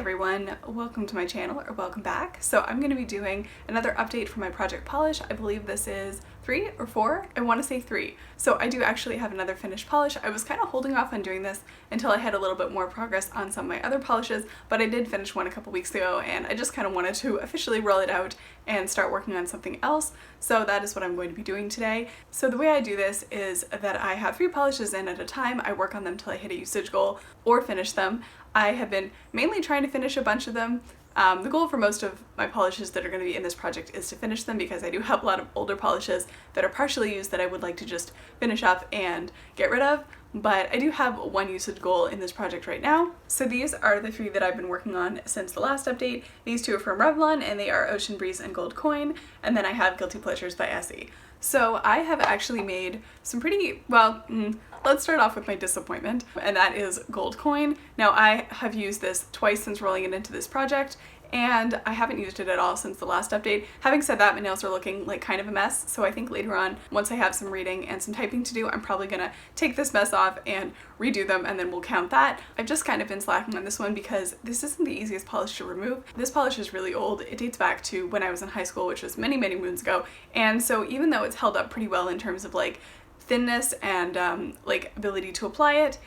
everyone, welcome to my channel, or welcome back. So I'm going to be doing another update for my project polish. I believe this is 3 or 4? I want to say 3. So I do actually have another finished polish. I was kind of holding off on doing this until I had a little bit more progress on some of my other polishes, but I did finish one a couple weeks ago and I just kind of wanted to officially roll it out and start working on something else. So that is what I'm going to be doing today. So the way I do this is that I have 3 polishes in at a time. I work on them till I hit a usage goal or finish them. I have been mainly trying to finish a bunch of them. The goal for most of my polishes that are going to be in this project is to finish them, because I do have a lot of older polishes that are partially used that I would like to just finish up and get rid of, but I do have one usage goal in this project right now. So these are the 3 that I've been working on since the last update. These 2 are from Revlon and they are Ocean Breeze and Gold Coin, and then I have Guilty Pleasures by Essie. So I have actually made some pretty, let's start off with my disappointment, and that is Gold Coin. Now I have used this twice since rolling it into this project, and I haven't used it at all since the last update. Having said that, my nails are looking like kind of a mess, so I think later on, once I have some reading and some typing to do, I'm probably gonna take this mess off and redo them, and then we'll count that. I've just kind of been slacking on this one because this isn't the easiest polish to remove. This polish is really old. It dates back to when I was in high school, which was many moons ago, and so even though it's held up pretty well in terms of like thinness and like ability to apply it,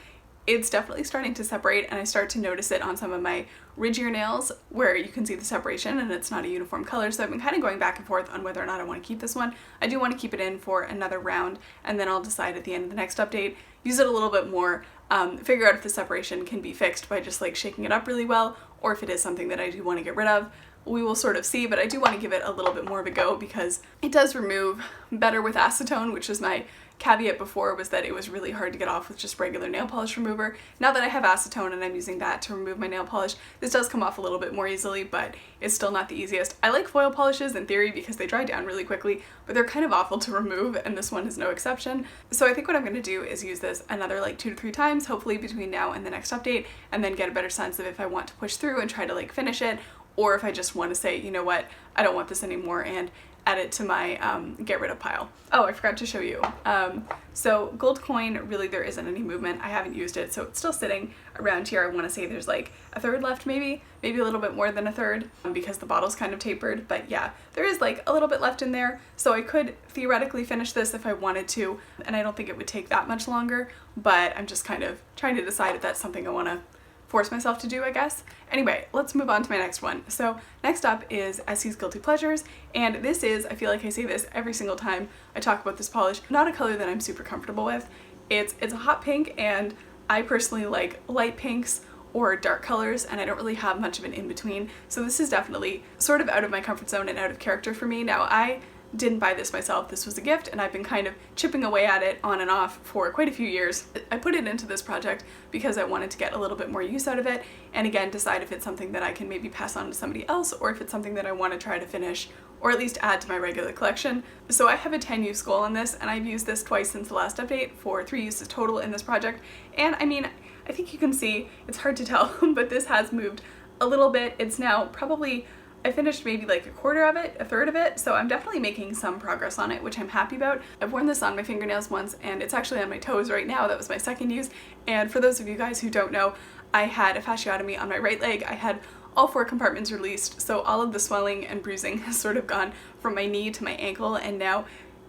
it's definitely starting to separate, and I start to notice it on some of my ridgier nails where you can see the separation and it's not a uniform color. So I've been kind of going back and forth on whether or not I want to keep this one. I do want to keep it in for another round, and then I'll decide at the end of the next update, use it a little bit more, figure out if the separation can be fixed by just like shaking it up really well, or if it is something that I do want to get rid of. We will sort of see, but I do want to give it a little bit more of a go because it does remove better with acetone, which was my caveat before, was that it was really hard to get off with just regular nail polish remover. Now that I have acetone and I'm using that to remove my nail polish, this does come off a little bit more easily, but it's still not the easiest. I like foil polishes in theory because they dry down really quickly, but they're kind of awful to remove, and this one is no exception. So I think what I'm going to do is use this another like 2 to 3 times, hopefully between now and the next update, and then get a better sense of if I want to push through and try to like finish it, or if I just want to say, you know what, I don't want this anymore, and add it to my get rid of pile. Oh, I forgot to show you. So Gold Coin, really there isn't any movement. I haven't used it, so it's still sitting around here. I want to say there's like a third left, maybe a little bit more than a third, because the bottle's kind of tapered, but yeah, there is like a little bit left in there. So I could theoretically finish this if I wanted to, and I don't think it would take that much longer, but I'm just kind of trying to decide if that's something I want to force myself to do, I guess. Anyway, let's move on to my next one. So next up is Essie's Guilty Pleasures, and this is, I feel like I say this every single time I talk about this polish, not a color that I'm super comfortable with. It's a hot pink, and I personally like light pinks or dark colors, and I don't really have much of an in-between, so this is definitely sort of out of my comfort zone and out of character for me. Now, I didn't buy this myself. This was a gift, and I've been kind of chipping away at it on and off for quite a few years. I put it into this project because I wanted to get a little bit more use out of it, and again decide if it's something that I can maybe pass on to somebody else, or if it's something that I want to try to finish or at least add to my regular collection. So I have a 10 use goal on this, and I've used this twice since the last update for 3 uses total in this project. And I mean, I think you can see, it's hard to tell, but this has moved a little bit. It's now probably, I finished maybe like a quarter of it, a third of it, so I'm definitely making some progress on it, which I'm happy about. I've worn this on my fingernails once, and it's actually on my toes right now. That was my second use. And for those of you guys who don't know, I had a fasciotomy on my right leg. I had all 4 compartments released, so all of the swelling and bruising has sort of gone from my knee to my ankle, and now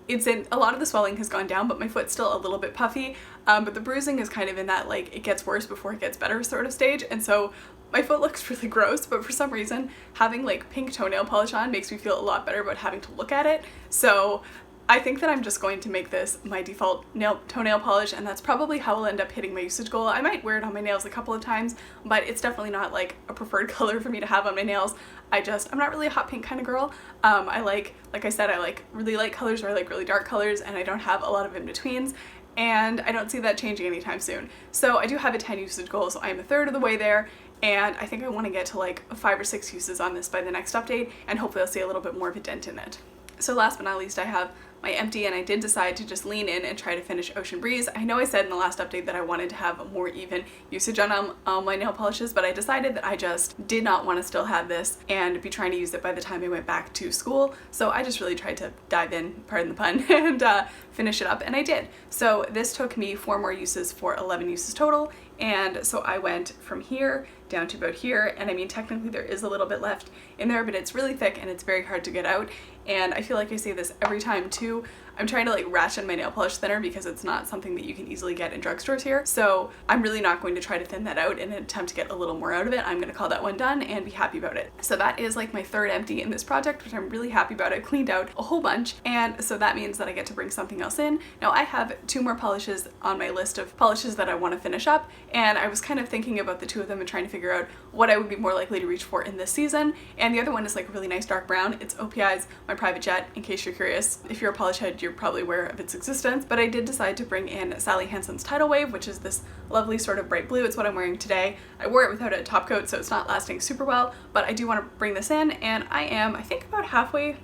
a lot of the swelling has gone down, but my foot's still a little bit puffy, but the bruising is kind of in that like it gets worse before it gets better sort of stage, and so my foot looks really gross, but for some reason having like pink toenail polish on makes me feel a lot better about having to look at it. So I think that I'm just going to make this my default toenail polish, and that's probably how I'll end up hitting my usage goal. I might wear it on my nails a couple of times, but it's definitely not like a preferred color for me to have on my nails. I'm not really a hot pink kind of girl. I like I said, I like really light colors, or I like really dark colors, and I don't have a lot of in-betweens, and I don't see that changing anytime soon. So I do have a 10 usage goal, so I'm a third of the way there, and I think I want to get to like 5 or 6 uses on this by the next update, and hopefully I'll see a little bit more of a dent in it. So last but not least, I have my empty, and I did decide to just lean in and try to finish Ocean Breeze. I know I said in the last update that I wanted to have a more even usage on my nail polishes, but I decided that I just did not want to still have this and be trying to use it by the time I went back to school. So I just really tried to dive in, pardon the pun, and finish it up, and I did. So this took me 4 more uses for 11 uses total, and so I went from here down to about here, and I mean technically there is a little bit left in there, but it's really thick and it's very hard to get out, and I feel like I say this every time too. I'm trying to like ration my nail polish thinner because it's not something that you can easily get in drugstores here, so I'm really not going to try to thin that out in an attempt to get a little more out of it. I'm going to call that one done and be happy about it. So that is like my third empty in this project, which I'm really happy about. I cleaned out a whole bunch, and so that means that I get to bring something else in. Now I have 2 more polishes on my list of polishes that I want to finish up, and I was kind of thinking about the 2 of them and trying to figure out what I would be more likely to reach for in this season. And the other one is like a really nice dark brown. It's OPI's My Private Jet, in case you're curious. If you're a polish head, you're probably aware of its existence, but I did decide to bring in Sally Hansen's Tidal Wave, which is this lovely sort of bright blue. It's what I'm wearing today. I wore it without a top coat, so it's not lasting super well, but I do want to bring this in, and I am, I think, about halfway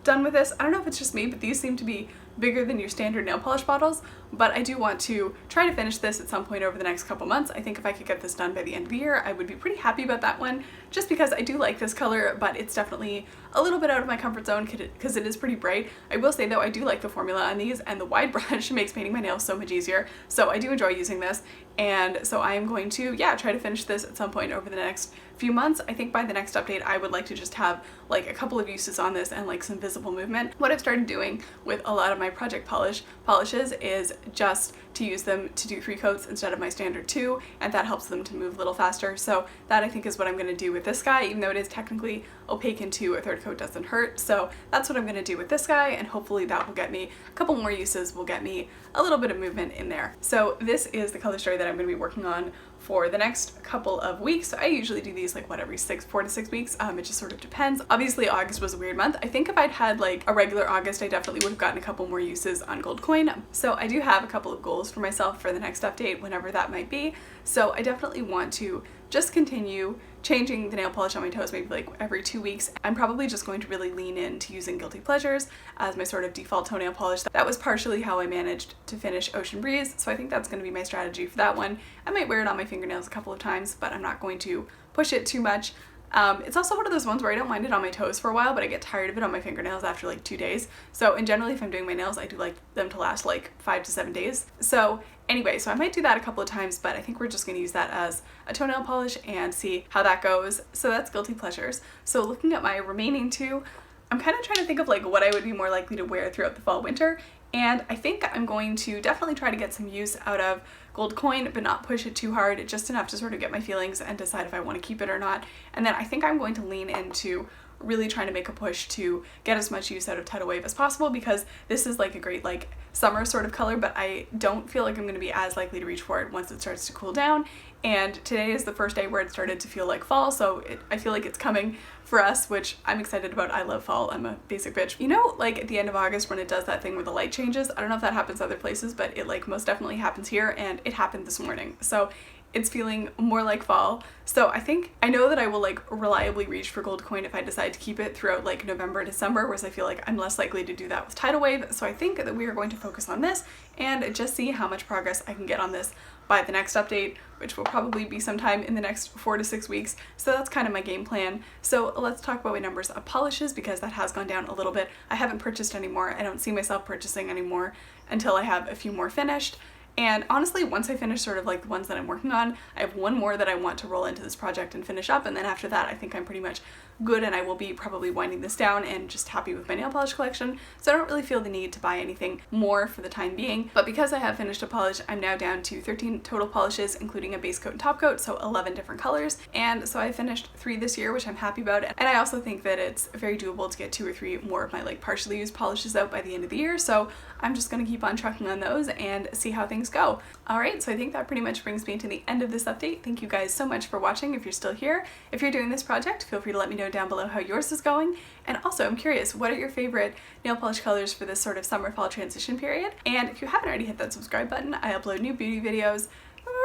done with this. I don't know if it's just me, but these seem to be bigger than your standard nail polish bottles, but I do want to try to finish this at some point over the next couple months. I think if I could get this done by the end of the year, I would be pretty happy about that one, just because I do like this color, but it's definitely a little bit out of my comfort zone because it is pretty bright. I will say though, I do like the formula on these, and the wide brush makes painting my nails so much easier, so I do enjoy using this, and so I am going to, yeah, try to finish this at some point over the next few months. I think by the next update I would like to just have like a couple of uses on this and like some visible movement. What I've started doing with a lot of my project polishes is just to use them to do 3 coats instead of my standard 2, and that helps them to move a little faster. So that I think is what I'm going to do with this guy, even though it is technically opaque in 2, a 3rd coat doesn't hurt. So that's what I'm going to do with this guy, and hopefully that will get me a couple more uses, will get me a little bit of movement in there. So this is the color story that I'm going to be working on for the next couple of weeks. So I usually do these like every 4 to 6 weeks. It just sort of depends. Obviously August was a weird month. I think if I'd had like a regular August, I definitely would have gotten a couple more uses on gold coin. So I do have a couple of goals for myself for the next update, whenever that might be. So I definitely want to just continue changing the nail polish on my toes maybe like every 2 weeks. I'm probably just going to really lean into using Guilty Pleasures as my sort of default toenail polish. That was partially how I managed to finish Ocean Breeze, so I think that's going to be my strategy for that one. I might wear it on my fingernails a couple of times, but I'm not going to push it too much. It's also one of those ones where I don't mind it on my toes for a while, but I get tired of it on my fingernails after like 2 days. So, and generally if I'm doing my nails, I do like them to last like 5 to 7 days. So anyway, so I might do that a couple of times, but I think we're just going to use that as a toenail polish and see how that goes. So that's Guilty Pleasures. So looking at my remaining 2, I'm kind of trying to think of like what I would be more likely to wear throughout the fall winter, and I think I'm going to definitely try to get some use out of gold coin, but not push it too hard, just enough to sort of get my feelings and decide if I want to keep it or not. And then I think I'm going to lean into really trying to make a push to get as much use out of Tidal Wave as possible, because this is like a great like summer sort of color, but I don't feel like I'm going to be as likely to reach for it once it starts to cool down. And today is the first day where it started to feel like fall, so I feel like it's coming for us, which I'm excited about. I love fall. I'm a basic bitch. You know, like at the end of August when it does that thing where the light changes? I don't know if that happens other places, but it like most definitely happens here, and it happened this morning. So it's feeling more like fall. So I know that I will like reliably reach for gold coin if I decide to keep it throughout like November, December, whereas I feel like I'm less likely to do that with Tidal Wave. So I think that we are going to focus on this and just see how much progress I can get on this by the next update, which will probably be sometime in the next 4 to 6 weeks. So that's kind of my game plan. So let's talk about my numbers of polishes, because that has gone down a little bit. I haven't purchased anymore. I don't see myself purchasing anymore until I have a few more finished. And honestly, once I finish sort of like the ones that I'm working on, I have one more that I want to roll into this project and finish up, and then after that I think I'm pretty much good, and I will be probably winding this down and just happy with my nail polish collection. So I don't really feel the need to buy anything more for the time being. But because I have finished a polish, I'm now down to 13 total polishes, including a base coat and top coat, so 11 different colors. And so I finished 3 this year, which I'm happy about. And I also think that it's very doable to get 2 or 3 more of my like partially used polishes out by the end of the year. So I'm just gonna keep on trucking on those and see how things go. Alright, so I think that pretty much brings me to the end of this update. Thank you guys so much for watching if you're still here. If you're doing this project, feel free to let me know down below how yours is going. And also, I'm curious, what are your favorite nail polish colors for this sort of summer-fall transition period? And if you haven't already hit that subscribe button, I upload new beauty videos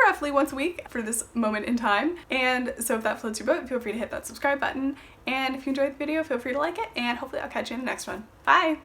roughly once a week for this moment in time. And so if that floats your boat, feel free to hit that subscribe button. And if you enjoyed the video, feel free to like it, and hopefully I'll catch you in the next one. Bye!